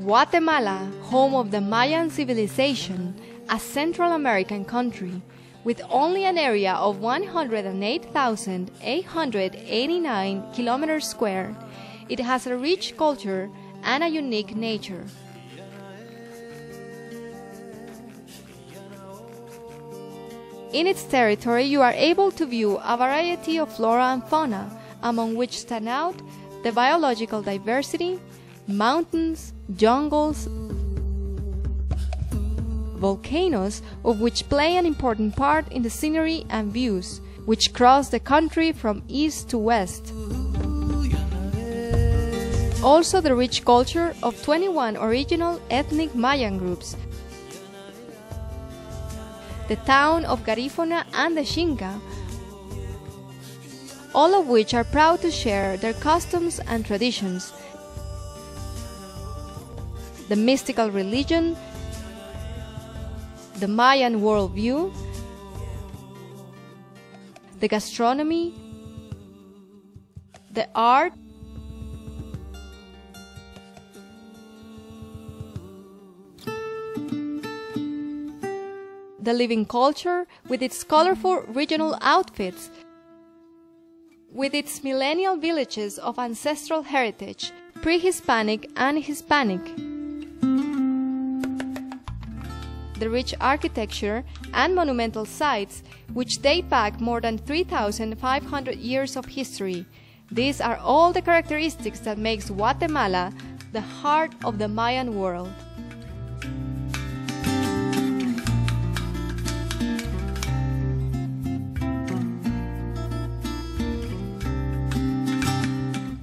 Guatemala, home of the Mayan civilization, a Central American country, with only an area of 108,889 kilometers square, it has a rich culture and a unique nature. In its territory, you are able to view a variety of flora and fauna, among which stand out the biological diversity, mountains, jungles, volcanoes, of which play an important part in the scenery and views, which cross the country from east to west. Also the rich culture of 21 original ethnic Mayan groups, the town of Garifuna and the Xinca, all of which are proud to share their customs and traditions, the mystical religion, the Mayan worldview, the gastronomy, the art, the living culture with its colorful regional outfits, with its millennial villages of ancestral heritage, pre-Hispanic and Hispanic, the rich architecture and monumental sites which date back more than 3,500 years of history. These are all the characteristics that makes Guatemala the heart of the Mayan world.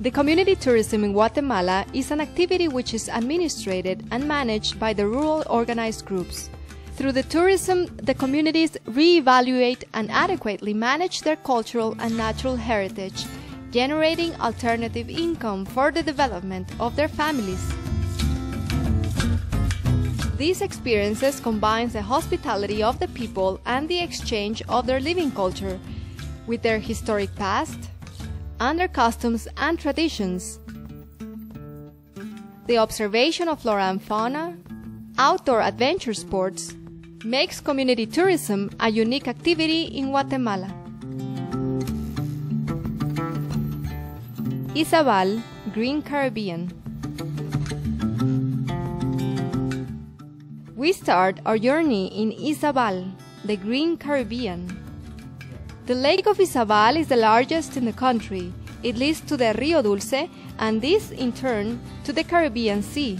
The community tourism in Guatemala is an activity which is administered and managed by the rural organized groups. Through the tourism, the communities reevaluate and adequately manage their cultural and natural heritage, generating alternative income for the development of their families. These experiences combine the hospitality of the people and the exchange of their living culture with their historic past and their customs and traditions. The observation of flora and fauna, outdoor adventure sports, makes community tourism a unique activity in Guatemala. Izabal, Green Caribbean. We start our journey in Izabal, the Green Caribbean. The Lake of Izabal is the largest in the country. It leads to the Rio Dulce, and this in turn to the Caribbean Sea.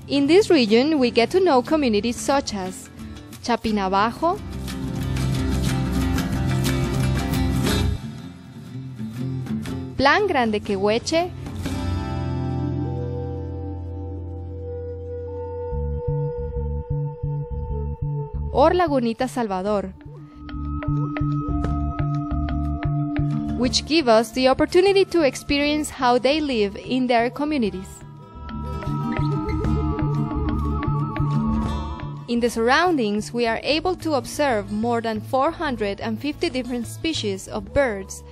In this region, we get to know communities such as Chapinabajo, Plan Grande Quehueche, or Lagunita Salvador, which give us the opportunity to experience how they live in their communities. In the surroundings, we are able to observe more than 450 different species of birds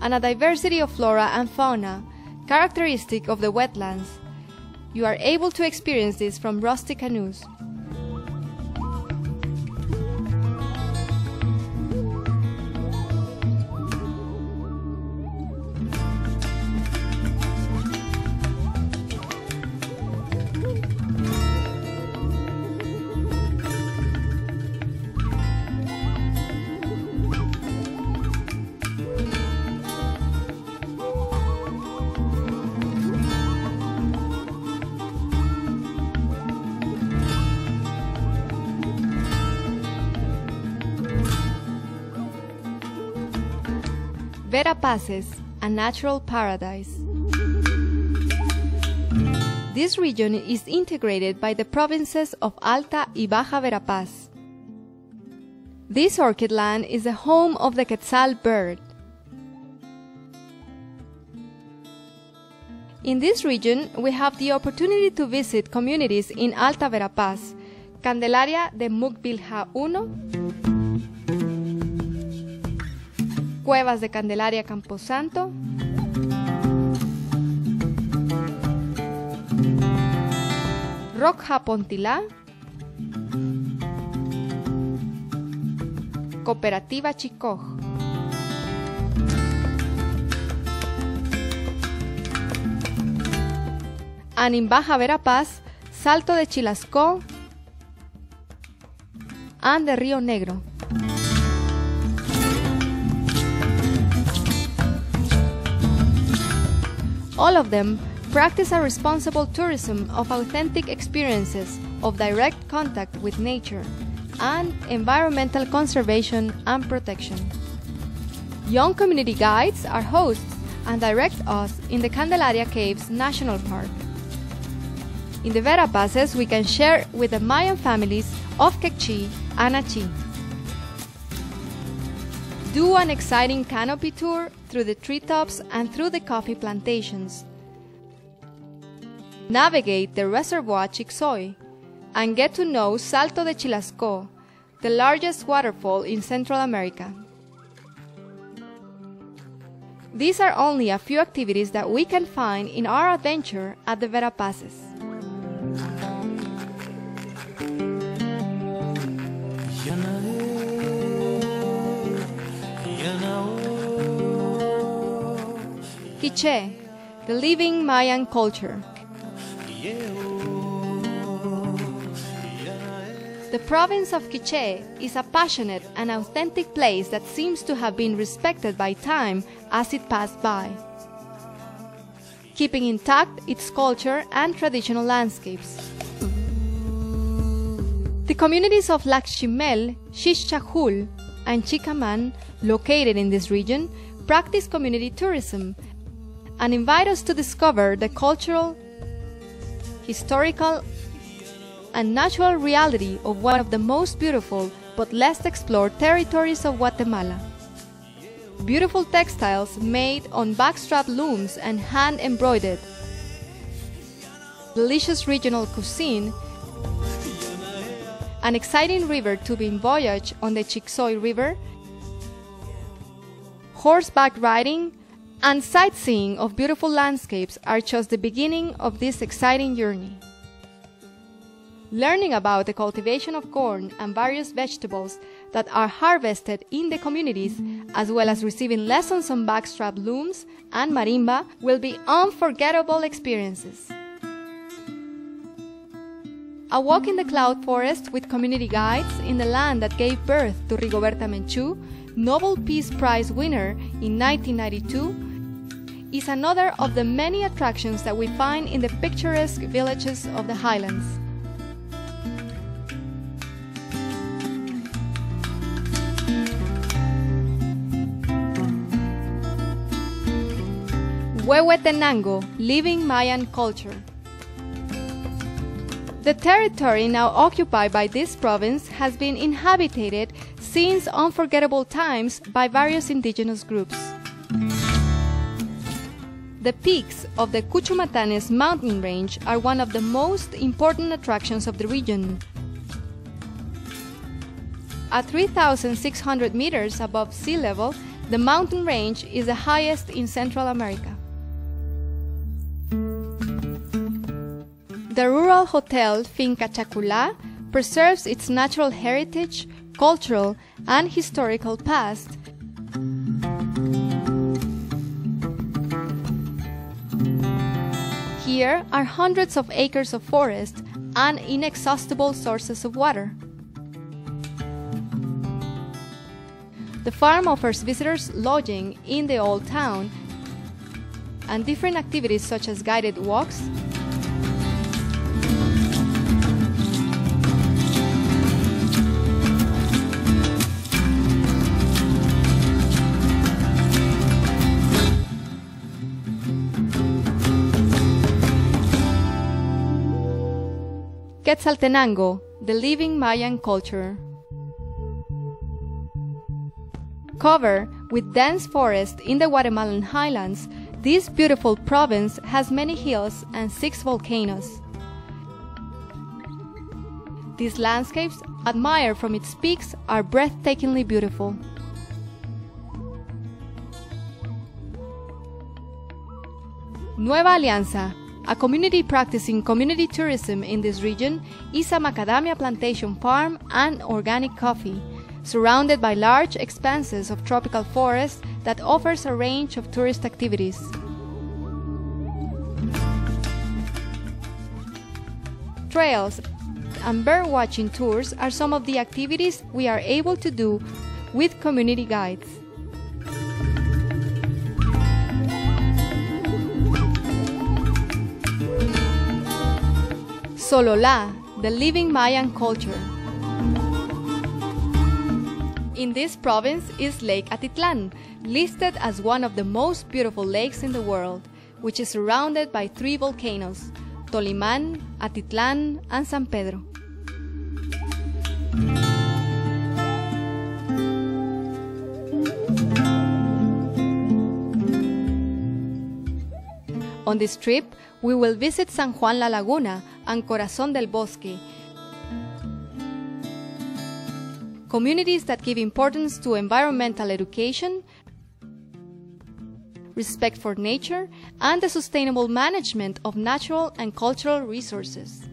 and a diversity of flora and fauna, characteristic of the wetlands. You are able to experience this from rustic canoes. Verapaces, a natural paradise. This region is integrated by the provinces of Alta y Baja Verapaz. This orchid land is the home of the quetzal bird. In this region, we have the opportunity to visit communities in Alta Verapaz, Candelaria de Mukbilha I, Cuevas de Candelaria Camposanto, Roca Pontilá, Cooperativa Chicoj. And in Baja Verapaz, Salto de Chilascó and the Río Negro. All of them practice a responsible tourism of authentic experiences of direct contact with nature and environmental conservation and protection. Young community guides are hosts and direct us in the Candelaria Caves National Park. In the Verapazes, we can share with the Mayan families of Quechí and Achí. Do an exciting canopy tour through the treetops and through the coffee plantations. Navigate the reservoir Chicxoy and get to know Salto de Chilascó, the largest waterfall in Central America. These are only a few activities that we can find in our adventure at the Verapazes. Quiché, the living Mayan culture. The province of Quiché is a passionate and authentic place that seems to have been respected by time as it passed by, keeping intact its culture and traditional landscapes. The communities of Laxchimel, Xixchajul, and Chicaman, located in this region, practice community tourism and invite us to discover the cultural, historical, and natural reality of one of the most beautiful but less explored territories of Guatemala. Beautiful textiles made on backstrap looms and hand-embroidered, delicious regional cuisine, an exciting river tubing voyage on the Chicxoy River, horseback riding, and sightseeing of beautiful landscapes are just the beginning of this exciting journey. Learning about the cultivation of corn and various vegetables that are harvested in the communities, as well as receiving lessons on backstrap looms and marimba, will be unforgettable experiences. A walk in the cloud forest with community guides in the land that gave birth to Rigoberta Menchú, Nobel Peace Prize winner in 1992, is another of the many attractions that we find in the picturesque villages of the highlands. Huehuetenango, living Mayan culture. The territory now occupied by this province has been inhabited since unforgettable times by various indigenous groups. The peaks of the Cuchumatanes mountain range are one of the most important attractions of the region. At 3,600 meters above sea level, the mountain range is the highest in Central America. The rural hotel Finca Chaculá preserves its natural heritage, cultural, and historical past. Here are hundreds of acres of forest and inexhaustible sources of water. The farm offers visitors lodging in the old town and different activities such as guided walks, Quetzaltenango, the living Mayan culture. Covered with dense forest in the Guatemalan highlands, this beautiful province has many hills and 6 volcanoes. These landscapes, admired from its peaks, are breathtakingly beautiful. Nueva Alianza, a community practicing community tourism in this region, is a macadamia plantation farm and organic coffee, surrounded by large expanses of tropical forest that offers a range of tourist activities. Trails and bird watching tours are some of the activities we are able to do with community guides. Sololá, the living Mayan culture. In this province is Lake Atitlan, listed as one of the most beautiful lakes in the world, which is surrounded by 3 volcanoes, Tolimán, Atitlan, and San Pedro. On this trip, we will visit San Juan La Laguna and Corazón del Bosque, communities that give importance to environmental education, respect for nature, and the sustainable management of natural and cultural resources.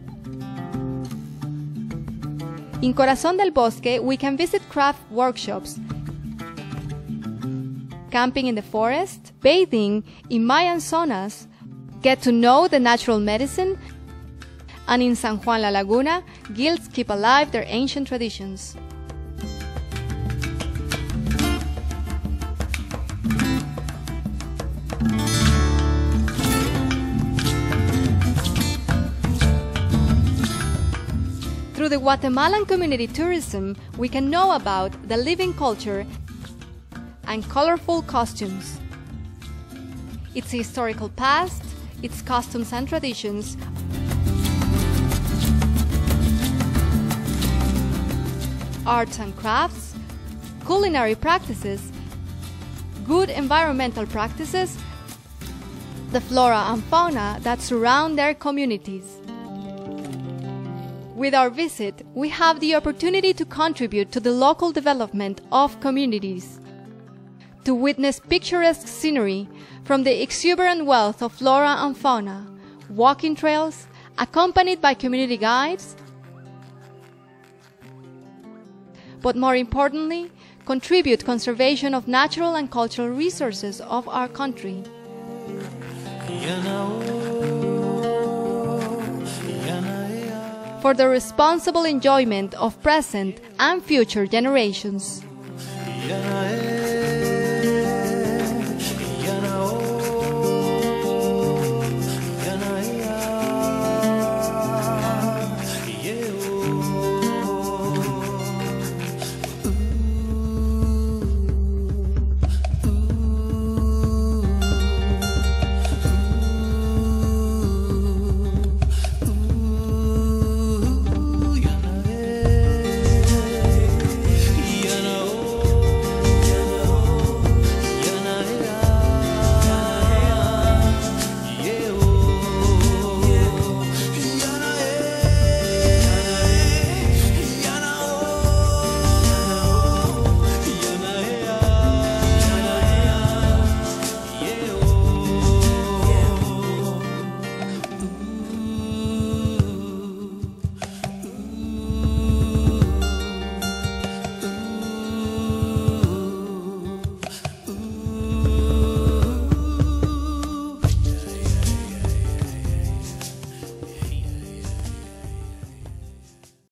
In Corazón del Bosque, we can visit craft workshops, camping in the forest, bathing in Mayan saunas, get to know the natural medicine, and in San Juan La Laguna, guilds keep alive their ancient traditions. Through the Guatemalan community tourism, we can know about the living culture and colorful costumes, its historical past, its customs and traditions, arts and crafts, culinary practices, good environmental practices, the flora and fauna that surround their communities. With our visit, we have the opportunity to contribute to the local development of communities, to witness picturesque scenery from the exuberant wealth of flora and fauna, walking trails, accompanied by community guides, but more importantly, contribute conservation of natural and cultural resources of our country. For the responsible enjoyment of present and future generations.